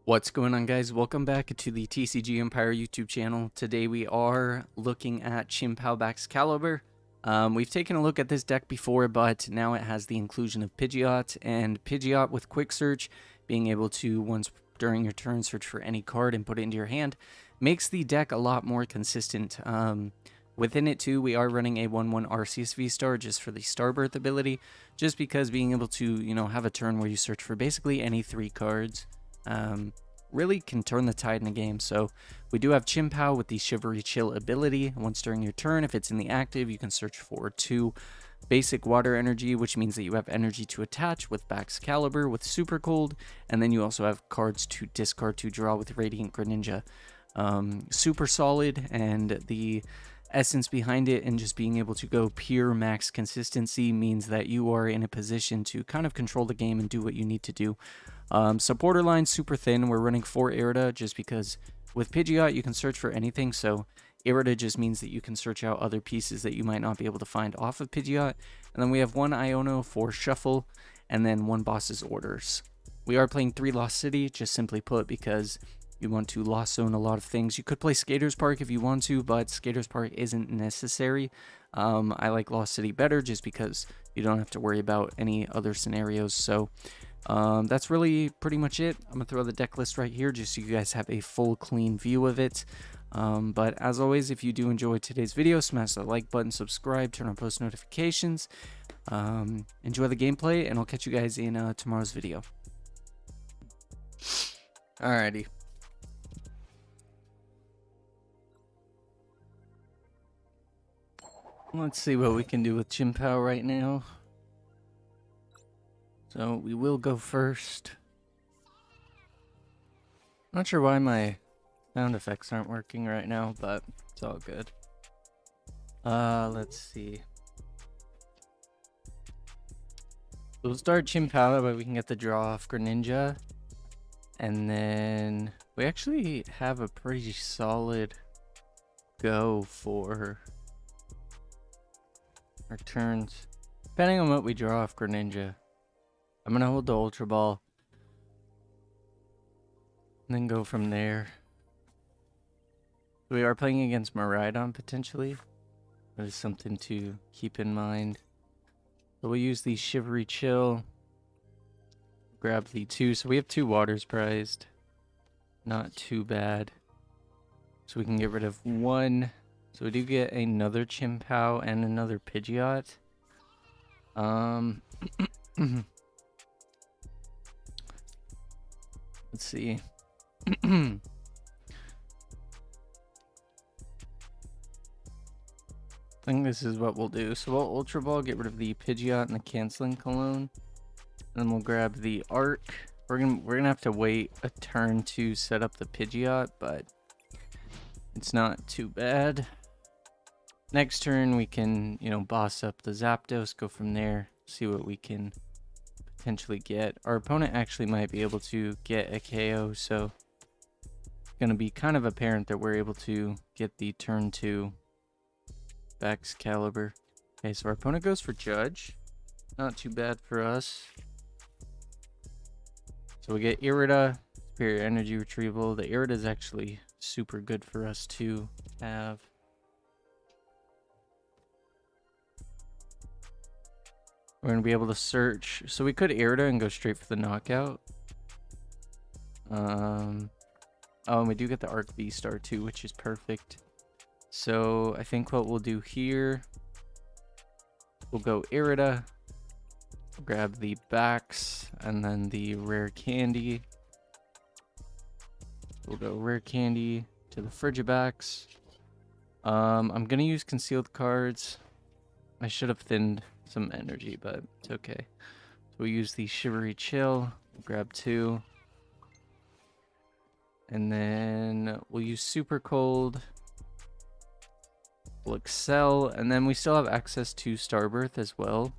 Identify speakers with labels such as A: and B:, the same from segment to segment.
A: What's going on, guys? Welcome back to the TCG Empire YouTube channel. Today we are looking at Chien-pao Caliber. We've taken a look at this deck before, but now it has the inclusion of Pidgeot, and Pidgeot with Quick Search, being able to, once during your turn, search for any card and put it into your hand, makes the deck a lot more consistent. Within it too, we are running a 1/1 RCSV star just for the Starbirth ability, just because being able to, have a turn where you search for basically any 3 cards really can turn the tide in a game. So we do have Chien-pao with the Shivery Chill ability. Once during your turn, if it's in the active, you can search for 2 basic water energy, which means that you have energy to attach with Bax Caliber with Super Cold, and then you also have cards to discard to draw with Radiant Greninja. Super solid, and the essence behind it and just being able to go pure max consistency means that you are in a position to kind of control the game and do what you need to do. Supporter line super thin. We're running 4 Irida just because with Pidgeot you can search for anything, so Irida just means that you can search out other pieces that you might not be able to find off of Pidgeot. And then we have 1 Iono for Shuffle, and then 1 Boss's Orders. We are playing 3 Lost City, just simply put, because you want to Lost Zone a lot of things. You could play Skater's Park if you want to, but Skater's Park isn't necessary. I like Lost City better just because you don't have to worry about any other scenarios. So that's really pretty much it. I'm going to throw the deck list right here just so you guys have a full clean view of it. But as always, if you do enjoy today's video, smash that like button, subscribe, turn on post notifications. Enjoy the gameplay, and I'll catch you guys in tomorrow's video. Alrighty. Let's see what we can do with Chien-pao right now. So we will go first. Not sure why my sound effects aren't working right now, but it's all good. Let's see. So we'll start Chien-pao, but we can get the draw off Greninja. And then we actually have a pretty solid go for our turns, depending on what we draw off Greninja. I'm gonna hold the Ultra Ball and then go from there. We are playing against Miraidon potentially. That is something to keep in mind. So we'll use the Shivery Chill, grab the 2. So we have 2 waters prized, not too bad. So we can get rid of 1. So we do get another Chien-pao and another Pidgeot. Let's see. I think this is what we'll do. So we'll Ultra Ball, get rid of the Pidgeot and the Canceling Cologne. Then we'll grab the Arc. We're gonna have to wait a turn to set up the Pidgeot, but it's not too bad. Next turn we can, boss up the Zapdos, go from there, see what we can potentially get. Our opponent actually might be able to get a KO, so it's going to be kind of apparent that we're able to get the turn 2 Bax Caliber. Okay, so our opponent goes for Judge. Not too bad for us. So we get Irida, Superior Energy Retrieval. The Irida is actually super good for us to have. We're going to be able to search. So we could Irida and go straight for the knockout. Oh, and we do get the Arc V-Star too, which is perfect. So I think what we'll do here, we'll go Irida, grab the Bax, and then the Rare Candy. We'll go Rare Candy to the Frigibax. I'm going to use Concealed Cards. I should have thinned some energy, but it's okay. So we'll use the Shivery Chill, grab 2. And then we'll use Super Cold. We'll Excel, and then we still have access to Starbirth as well.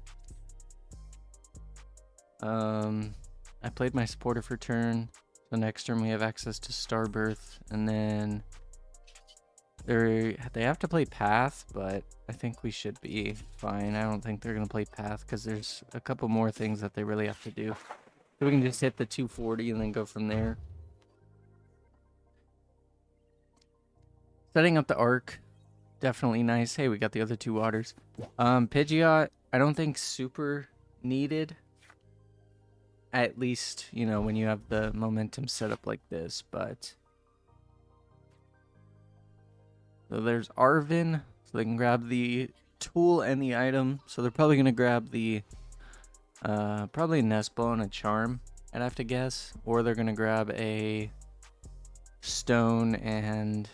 A: I played my supporter for turn. So next turn we have access to Starbirth, and then they have to play Path, but I think we should be fine. I don't think they're going to play Path because there's a couple more things that they really have to do. So we can just hit the 240 and then go from there. Setting up the arc, definitely nice. Hey, we got the other two waters. Pidgeot, I don't think super needed. At least, you know, when you have the momentum set up like this, but... So there's Arvin, so they can grab the tool and the item. So they're probably going to grab the, probably a nest ball and a charm, I'd have to guess. Or they're going to grab a stone and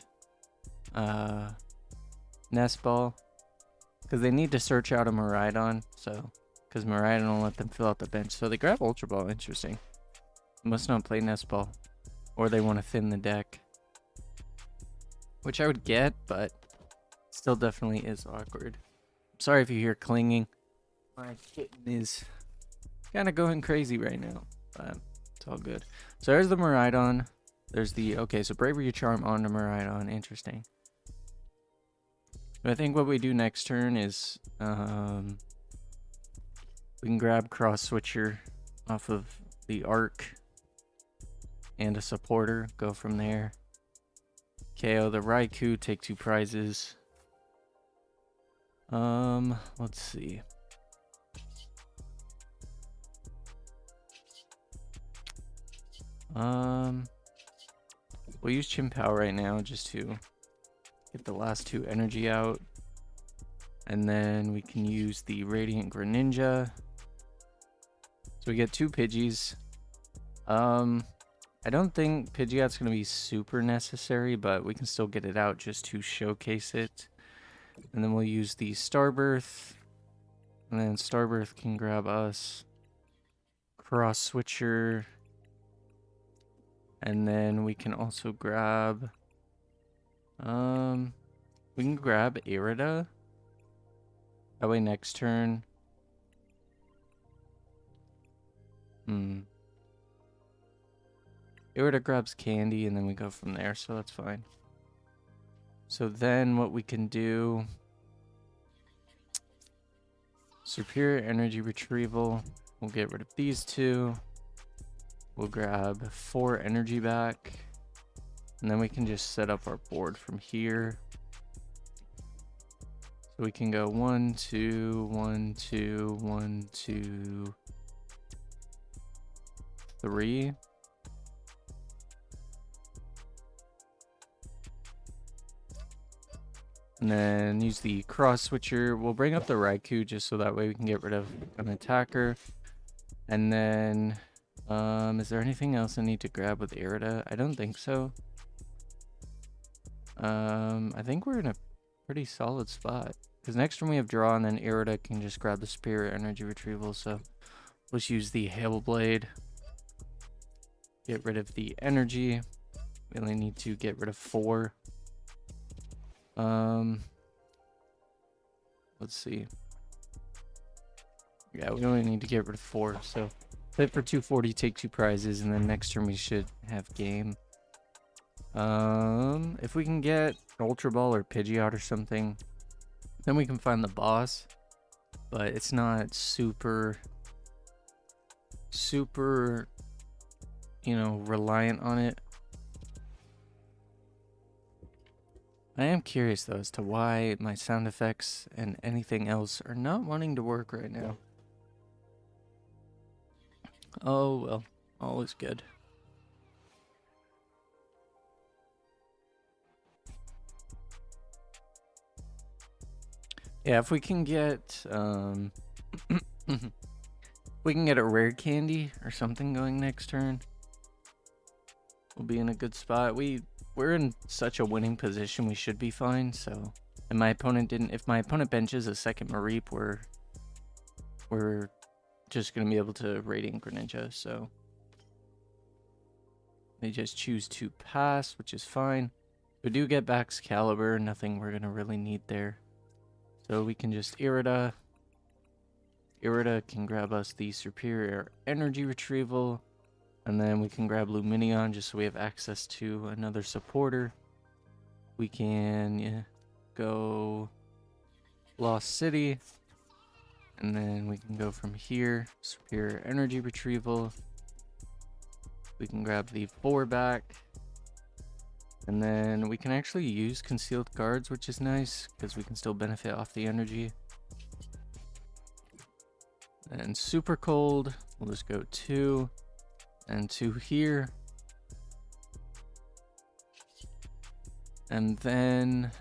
A: nest ball. Because they need to search out a Miraidon, so... Because Miraidon will let them fill out the bench. So they grab Ultra Ball, interesting. Must not play nest ball. Or they want to thin the deck. Which I would get, but still definitely is awkward. Sorry if you hear clinging. My kitten is kind of going crazy right now, but it's all good. So there's the Miraidon. There's the... Okay, so Bravery Charm onto Miraidon. Interesting. So I think what we do next turn is... we can grab Cross Switcher off of the Arc. And a supporter. Go from there. KO the Raikou, take 2 prizes. Let's see. We'll use Chien-pao right now just to get the last 2 energy out. And then we can use the Radiant Greninja. So we get 2 Pidgeys. I don't think Pidgeot's going to be super necessary, but we can still get it out just to showcase it. And then we'll use the Starbirth. And then Starbirth can grab us. Cross Switcher. And then we can also grab... we can grab Irida. That way next turn... Irida grabs Candy, and then we go from there, so that's fine. So then what we can do... Superior Energy Retrieval. We'll get rid of these 2. We'll grab 4 energy back. And then we can just set up our board from here. So we can go 1, 2, 1, 2, 1, 2, 3. And then use the Cross Switcher. We'll bring up the Raikou just so that way we can get rid of an attacker. And then, is there anything else I need to grab with Irida? I don't think so. I think we're in a pretty solid spot. Because next turn we have Draw, and then Irida can just grab the Superior Energy Retrieval. So let's use the Hail Blade. Get rid of the energy. We only need to get rid of 4. Let's see. Yeah, we only need to get rid of 4. So play for 240, take 2 prizes, and then next turn we should have game. If we can get Ultra Ball or Pidgeot or something, then we can find the boss. But it's not super, you know, reliant on it. I am curious though as to why my sound effects and anything else are not wanting to work right now. Oh well, all is good. Yeah, if we can get we can get a rare candy or something going next turn, we'll be in a good spot. We're in such a winning position, we should be fine. So, and my opponent didn't. If my opponent benches a second Mareep, we're just gonna be able to Radiant Greninja. So they just choose to pass, which is fine. We do get back Excalibur, nothing we're gonna really need there. So we can just Irida. Irida can grab us the Superior Energy Retrieval. And then we can grab Lumineon just so we have access to another supporter. We can go Lost City. And then we can go from here. Superior Energy Retrieval. We can grab the 4 back. And then we can actually use concealed guards, which is nice because we can still benefit off the energy. And super cold, we'll just go 2 and 2 here. And then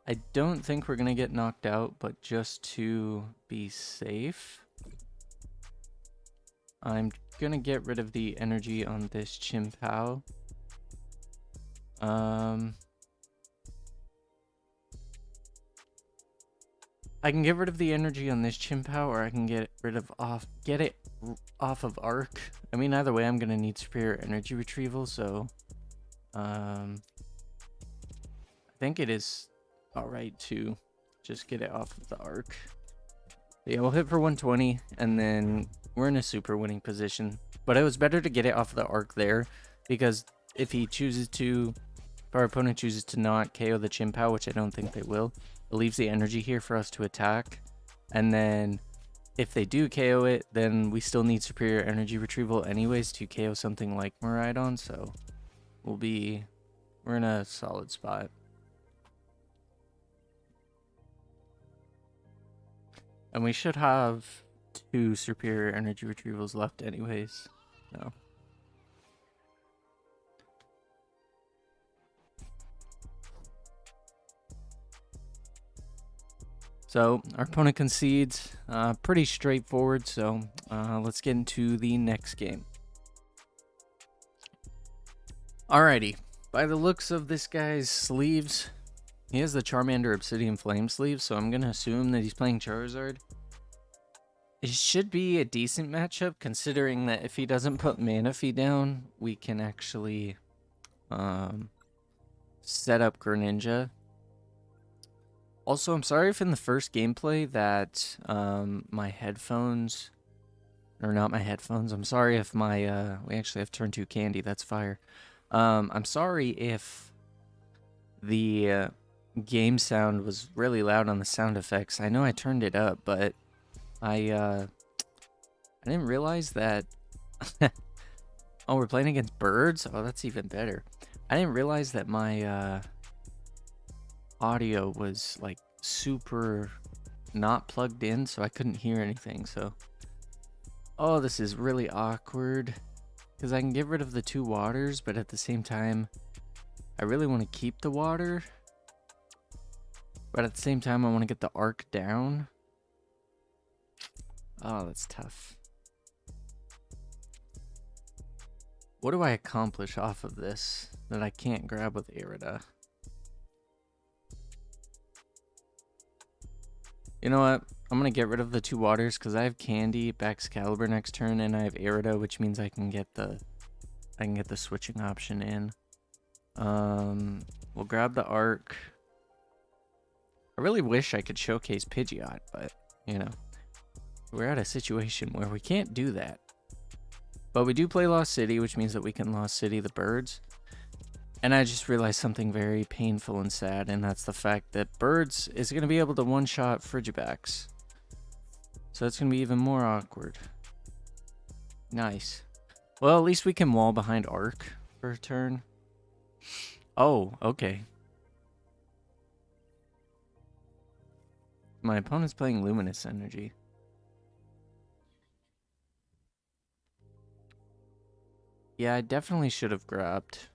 A: I don't think we're gonna get knocked out, but just to be safe, I'm gonna get rid of the energy on this Chien-pao. I can get rid of the energy on this Chien-pao, or I can get it off of Arc. I mean, either way, I'm gonna need superior energy retrieval, so I think it is alright to just get it off of the Arc. Yeah, we'll hit for 120, and then we're in a super winning position. But it was better to get it off of the Arc there, because if our opponent chooses to not KO the Chien-pao, which I don't think they will, it leaves the energy here for us to attack. And then if they do KO it, then we still need superior energy retrieval anyways to KO something like Miraidon, so we're in a solid spot. And we should have 2 superior energy retrievals left anyways. No. So our opponent concedes, pretty straightforward, so let's get into the next game. Alrighty, by the looks of this guy's sleeves, he has the Charmander Obsidian Flame sleeve, so I'm going to assume that he's playing Charizard. It should be a decent matchup, considering that if he doesn't put Manaphy down, we can actually set up Greninja. Also, I'm sorry if in the first gameplay that my headphones, or not my headphones, I'm sorry if my, we actually have turn 2 candy, that's fire. I'm sorry if the game sound was really loud on the sound effects. I know I turned it up, but I didn't realize that, oh, we're playing against birds? Oh, that's even better. I didn't realize that my, audio was like super not plugged in, so I couldn't hear anything. So oh, this is really awkward because I can get rid of the 2 waters, but at the same time I really want to keep the water, but at the same time I want to get the Arc down. Oh, that's tough. What do I accomplish off of this that I can't grab with Irida? You know what? I'm going to get rid of the 2 waters because I have Candy, Excalibur next turn, and I have Irida, which means I can get the switching option in. We'll grab the Arc. I really wish I could showcase Pidgeot, but, you know, we're at a situation where we can't do that. But we do play Lost City, which means that we can Lost City the birds. And I just realized something very painful and sad, and that's the fact that Birds is going to be able to one-shot Frigibax. So it's going to be even more awkward. Nice. Well, at least we can wall behind Arc for a turn. Oh, okay. My opponent's playing Luminous Energy. Yeah, I definitely should have grabbed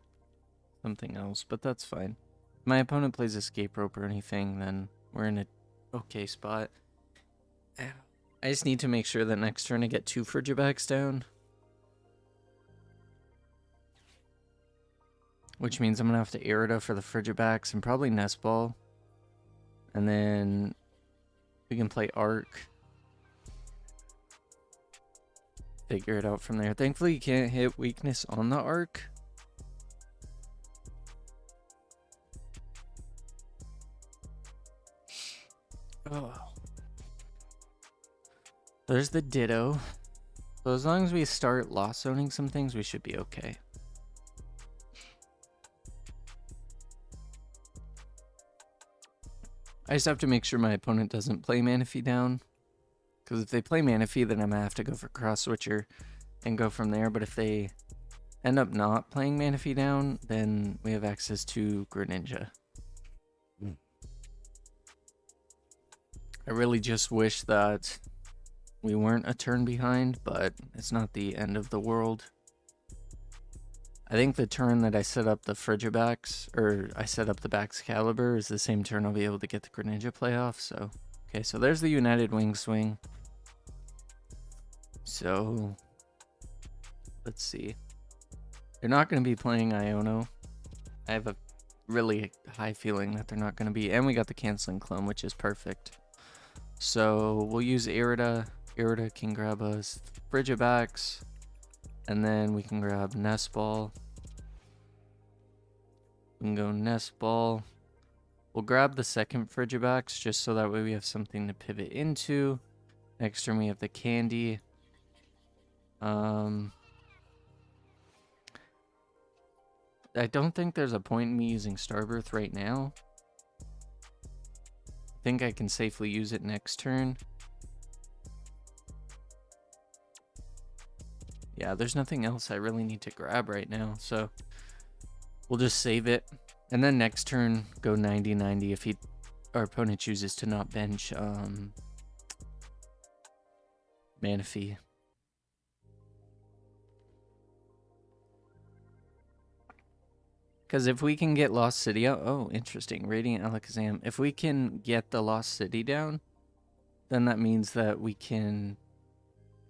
A: something else, but that's fine. If my opponent plays Escape Rope or anything, then we're in a okay spot. I just need to make sure that next turn I get 2 Frigibax down. Which means I'm going to have to Irida for the Frigibax and probably Nest Ball. And then we can play Arc. Figure it out from there. Thankfully you can't hit weakness on the Arc. Oh. There's the Ditto. So as long as we start lost zoning some things, we should be okay. I just have to make sure my opponent doesn't play Manaphy down. Because if they play Manaphy, then I'm going to have to go for Cross Switcher and go from there. But if they end up not playing Manaphy down, then we have access to Greninja. I really just wish that we weren't a turn behind, but it's not the end of the world. I think the turn that I set up the Frigibacks, or I set up the Baxcalibur, is the same turn I'll be able to get the Greninja playoff. So, okay, so there's the United Wing Swing. So, let's see. They're not going to be playing Iono. I have a really high feeling that they're not going to be. And we got the Canceling Clone, which is perfect. So, we'll use Irida. Irida can grab us Frigibacks. And then we can grab Nest Ball. We can go Nest Ball. We'll grab the second Frigibacks just so that way we have something to pivot into. Next turn we have the Candy. I don't think there's a point in me using Starbirth right now. I think I can safely use it next turn. Yeah, there's nothing else I really need to grab right now, so we'll just save it. And then next turn, go 90-90 if our opponent chooses to not bench Manaphy. Because if we can get Lost City out... Oh, interesting. Radiant Alakazam. If we can get the Lost City down, then that means that we can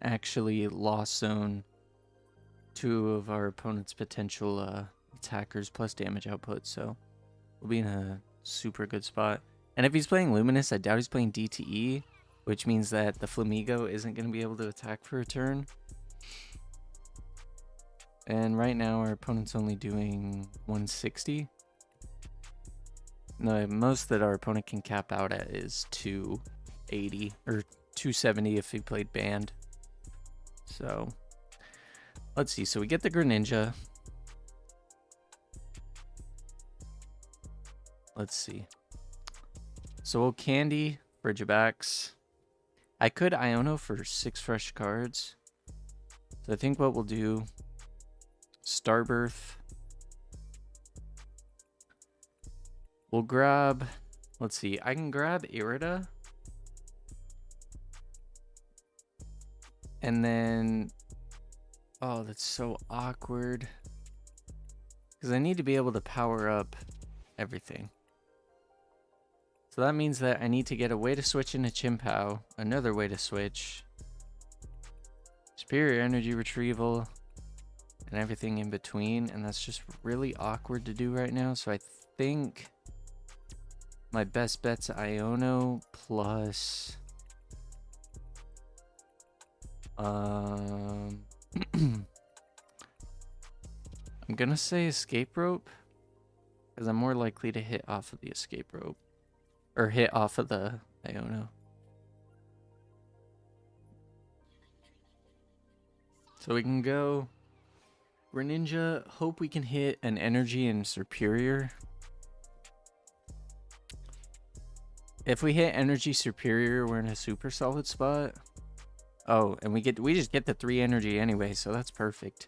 A: actually Lost Zone two of our opponent's potential attackers plus damage output. So we'll be in a super good spot. And if he's playing Luminous, I doubt he's playing DTE, which means that the Flamigo isn't going to be able to attack for a turn. And right now our opponent's only doing 160. The most that our opponent can cap out at is 280 or 270 if he played Band. So let's see. So we get the Greninja. Let's see. So we'll Candy Frigibacks. I could Iono for 6 fresh cards. So I think what we'll do, Starbirth. We'll grab, let's see, I can grab Irida. And then, oh, that's so awkward. Because I need to be able to power up everything. So that means that I need to get a way to switch into Chien-pao, another way to switch, Superior Energy Retrieval, and everything in between. And that's just really awkward to do right now. So I think my best bet's Iono plus I'm gonna say Escape Rope, because I'm more likely to hit off of the Escape Rope, or hit off of the Iono. So we can go Greninja, hope we can hit an Energy and Superior. If we hit Energy Superior, we're in a super solid spot. Oh, and we just get the 3 energy anyway, so that's perfect.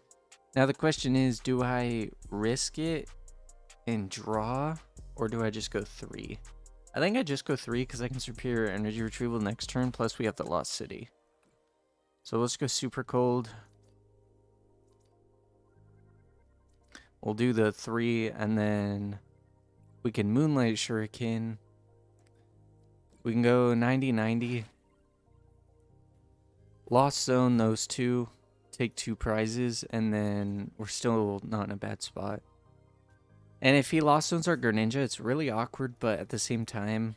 A: Now the question is, do I risk it and draw, or do I just go 3? I think I just go 3 because I can Superior Energy Retrieval next turn, plus we have the Lost City. So let's go Super Cold. We'll do the 3, and then we can Moonlight Shuriken. We can go 90-90. Lost Zone those 2, take 2 prizes, and then we're still not in a bad spot. And if he Lost Zones our Greninja, it's really awkward, but at the same time,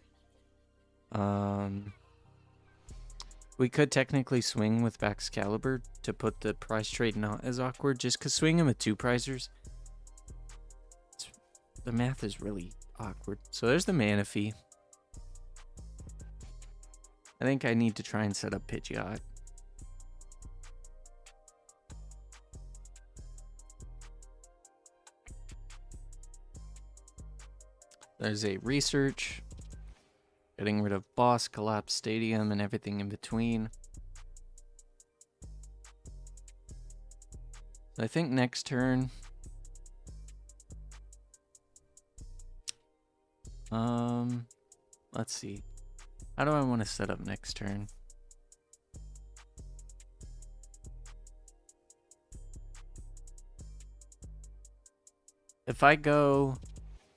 A: we could technically swing with Baxcalibur to put the prize trade not as awkward, just because swinging with 2 prizers, the math is really awkward. So there's the Manaphy. I think I need to try and set up Pidgeot. There's a Research. Getting rid of Boss, Collapse Stadium, and everything in between. So I think next turn... let's see. How do I want to set up next turn? If I go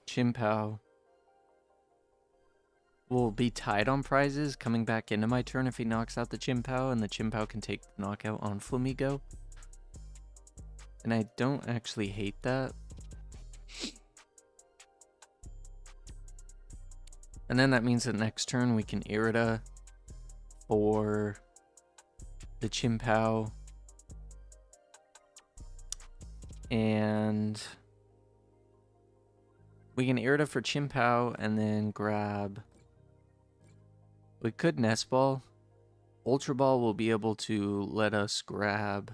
A: Chien-pao, we'll be tied on prizes coming back into my turn if he knocks out the Chien-pao, and the Chien-pao can take the knockout on Flamigo. And I don't actually hate that. And then that means that next turn we can Irida for the Chien-pao. And we can Irida for Chien-pao and then grab... We could Nest Ball. Ultra Ball will be able to let us grab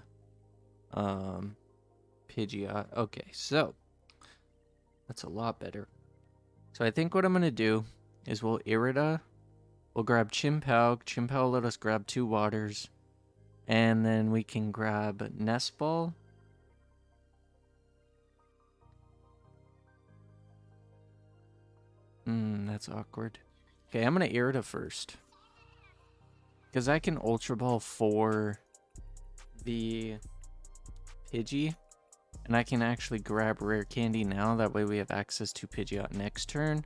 A: Pidgeot. Okay, so that's a lot better. So I think what I'm going to do is we'll Irida, we'll grab Chien-pao. Chien-pao will let us grab 2 waters. And then we can grab Nest Ball. That's awkward. Okay, I'm going to Irida first. Because I can Ultra Ball for the Pidgey. And I can actually grab Rare Candy now. That way we have access to Pidgeot next turn.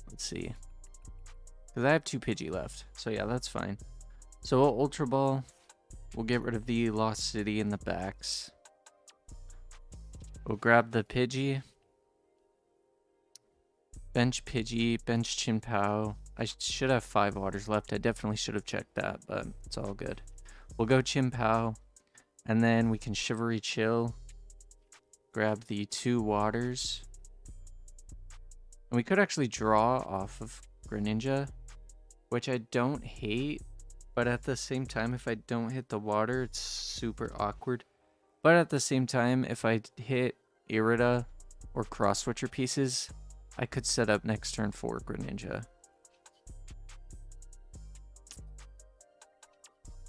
A: Let's see. Because I have 2 Pidgey left. So yeah, that's fine. So we'll Ultra Ball. We'll get rid of the Lost City in the backs. We'll grab the Pidgey. Bench Pidgey, bench Chien-pao. I should have 5 waters left. I definitely should have checked that, but it's all good. We'll go Chien-pao. And then we can Chivalry Chill. Grab the 2 waters. And we could actually draw off of Greninja, which I don't hate. But at the same time, if I don't hit the water, it's super awkward. But at the same time, if I hit Irida or Cross Switcher pieces, I could set up next turn for Greninja.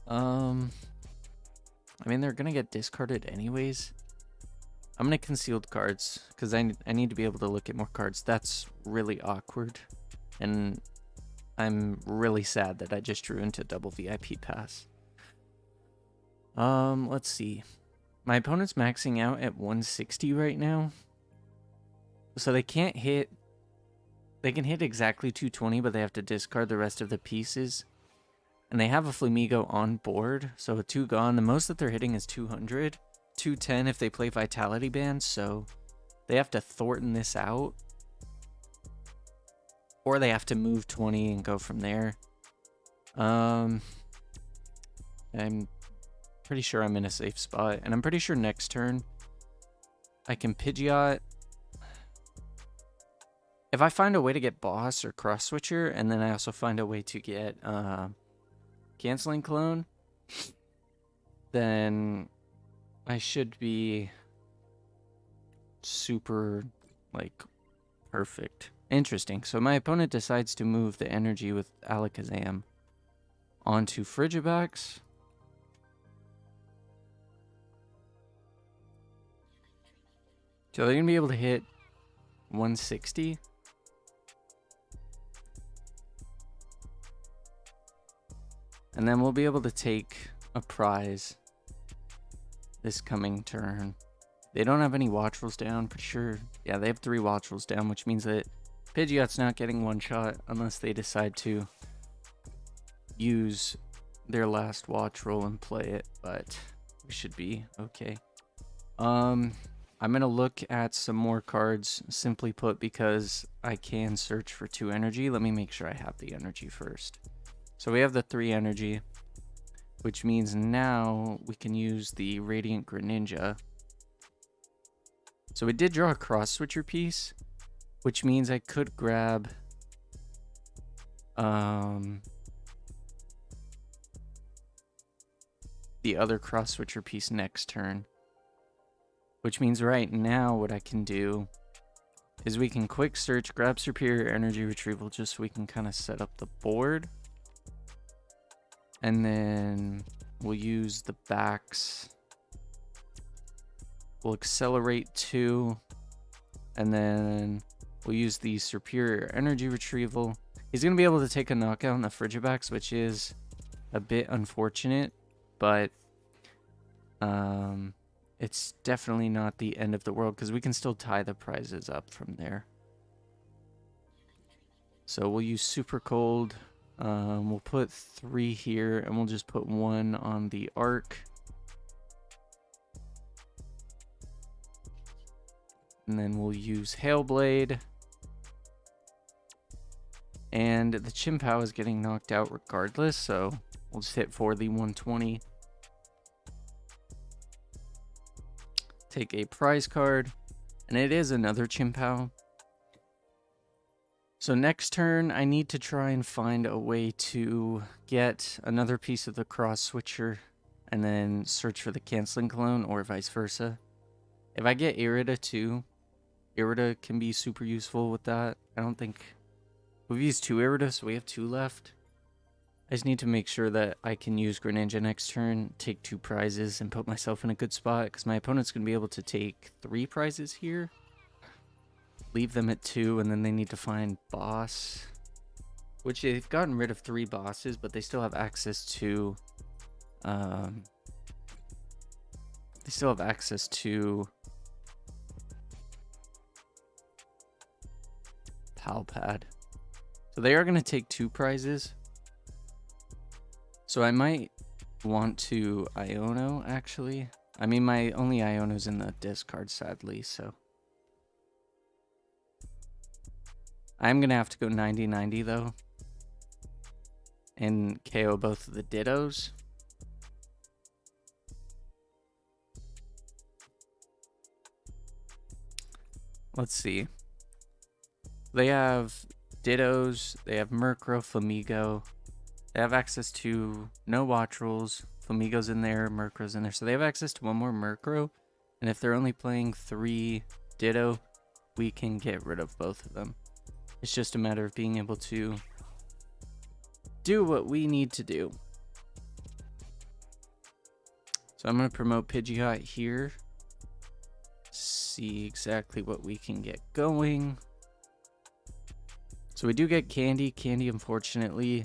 A: I mean, they're gonna get discarded anyways. I'm gonna concealed cards because I need to be able to look at more cards. That's really awkward, and I'm really sad that I just drew into double VIP pass. Let's see. My opponent's maxing out at 160 right now. So they can't hit... They can hit exactly 220, but they have to discard the rest of the pieces. And they have a Flamigo on board, so with 2 gone, the most that they're hitting is 200. 210 if they play Vitality Band, so they have to Thornton this out. Or they have to move 20 and go from there. I'm pretty sure I'm in a safe spot, and I'm pretty sure next turn I can Pidgeot. If I find a way to get Boss or Cross Switcher, and then I also find a way to get Canceling Clone, then I should be super, like, perfect. Interesting. So my opponent decides to move the energy with Alakazam onto Frigibax. So they're going to be able to hit 160. And then we'll be able to take a prize this coming turn. They don't have any Watch Rolls down, pretty sure. Yeah, they have 3 Watch Rolls down, which means that Pidgeot's not getting one shot unless they decide to use their last Watch Roll and play it, but we should be okay. I'm going to look at some more cards, simply put, because I can search for 2 energy. Let me make sure I have the energy first. So we have the 3 energy, which means now we can use the Radiant Greninja. So we did draw a Cross Switcher piece, which means I could grab the other Cross Switcher piece next turn. Which means right now what I can do is we can quick search, grab Superior Energy Retrieval just so we can kind of set up the board. And then we'll use the backs. We'll accelerate 2. And then we'll use the superior energy retrieval. He's going to be able to take a knockout on the Frigibacks, which is a bit unfortunate. But it's definitely not the end of the world, because we can still tie the prizes up from there. So we'll use super cold. We'll put 3 here, and we'll just put 1 on the arc. And then we'll use Hailblade. And the Chien-pao is getting knocked out regardless, so we'll just hit for the 120. Take a prize card, and it is another Chien-pao. So next turn, I need to try and find a way to get another piece of the cross switcher and then search for the canceling clone, or vice versa. If I get Irida too, Irida can be super useful with that. I don't think... We've used 2 Irida, so we have 2 left. I just need to make sure that I can use Greninja next turn, take 2 prizes, and put myself in a good spot, because my opponent's going to be able to take 3 prizes here. Leave them at 2, and then they need to find boss. Which they've gotten rid of 3 bosses, but they still have access to... They still have access to... Palpad. So they are going to take 2 prizes. So I might want to Iono, actually. I mean, my only Iono's in the discard, sadly, so... I'm going to have to go 90-90, though. And KO both of the Dittos. Let's see. They have Dittos, they have Murkrow, Flamigo. They have access to no Wattrels. Flamigo's in there, Murkrow's in there. So they have access to 1 more Murkrow. And if they're only playing 3 Ditto, we can get rid of both of them. It's just a matter of being able to do what we need to do. So I'm going to promote Pidgeot here. See exactly what we can get going. So we do get Candy. Candy, unfortunately,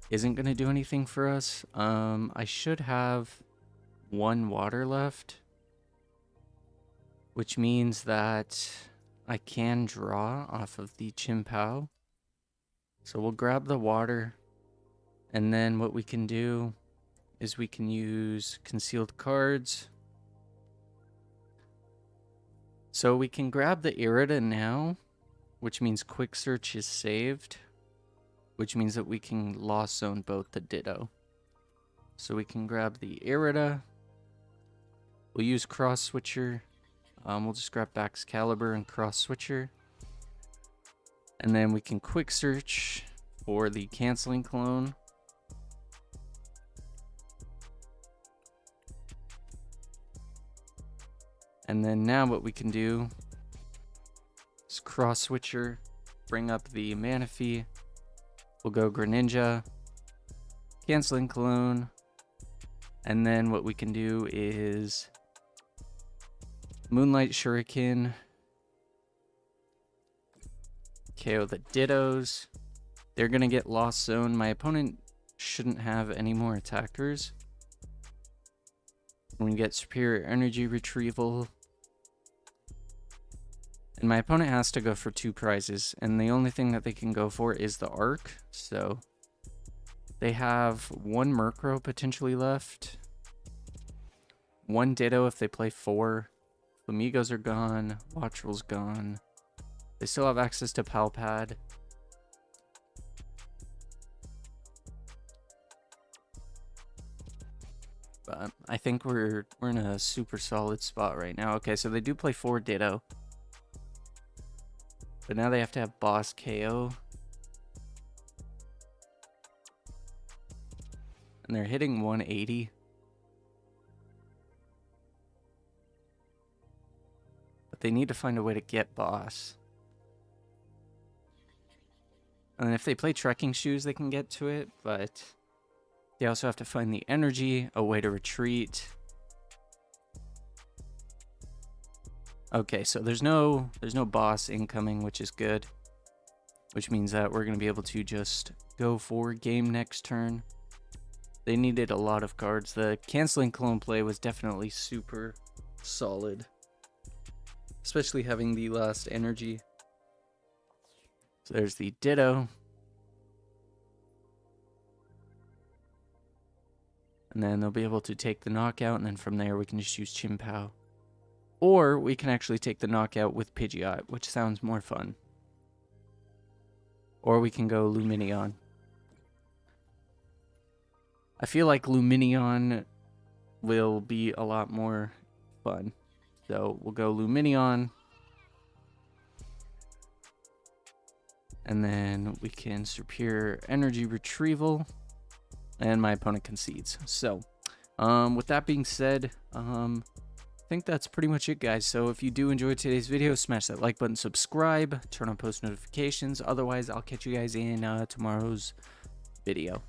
A: isn't going to do anything for us. I should have 1 water left, which means that I can draw off of the Chien-pao. So we'll grab the water, and then what we can do is we can use concealed cards. So we can grab the Irida now, which means quick search is saved, which means that we can lost zone both the Ditto. So we can grab the Irida. We'll use cross switcher. We'll just grab Baxcalibur and cross switcher. And then we can quick search for the canceling clone. And then now what we can do is cross switcher, bring up the Manaphy. We'll go Greninja, canceling clone. And then what we can do is Moonlight Shuriken, KO the Dittos. They're going to get lost zone. My opponent shouldn't have any more attackers. We can get superior energy retrieval. And my opponent has to go for 2 prizes. And the only thing that they can go for is the arc. So they have 1 Murkrow potentially left. 1 Ditto if they play 4. Flamigos are gone. Wattrel's gone. They still have access to Palpad. But I think we're in a super solid spot right now. Okay, so they do play 4 Ditto. But now they have to have boss KO. And they're hitting 180. But they need to find a way to get boss. And if they play trekking shoes, they can get to it, but They also have to find the energy, a way to retreat. Okay, so there's no boss incoming, which is good. Which means that we're going to be able to just go for game next turn. They needed a lot of cards. The canceling clone play was definitely super solid. Especially having the last energy. So there's the Ditto. And then they'll be able to take the knockout, and then from there we can just use Chien-pao. Or we can actually take the knockout with Pidgeot, which sounds more fun. Or we can go Lumineon. I feel like Lumineon will be a lot more fun. So we'll go Lumineon. And then we can Superior Energy Retrieval. And my opponent concedes. So, with that being said, I think that's pretty much it, guys. So if you do enjoy today's video, smash that like button, subscribe, turn on post notifications. Otherwise, I'll catch you guys in tomorrow's video.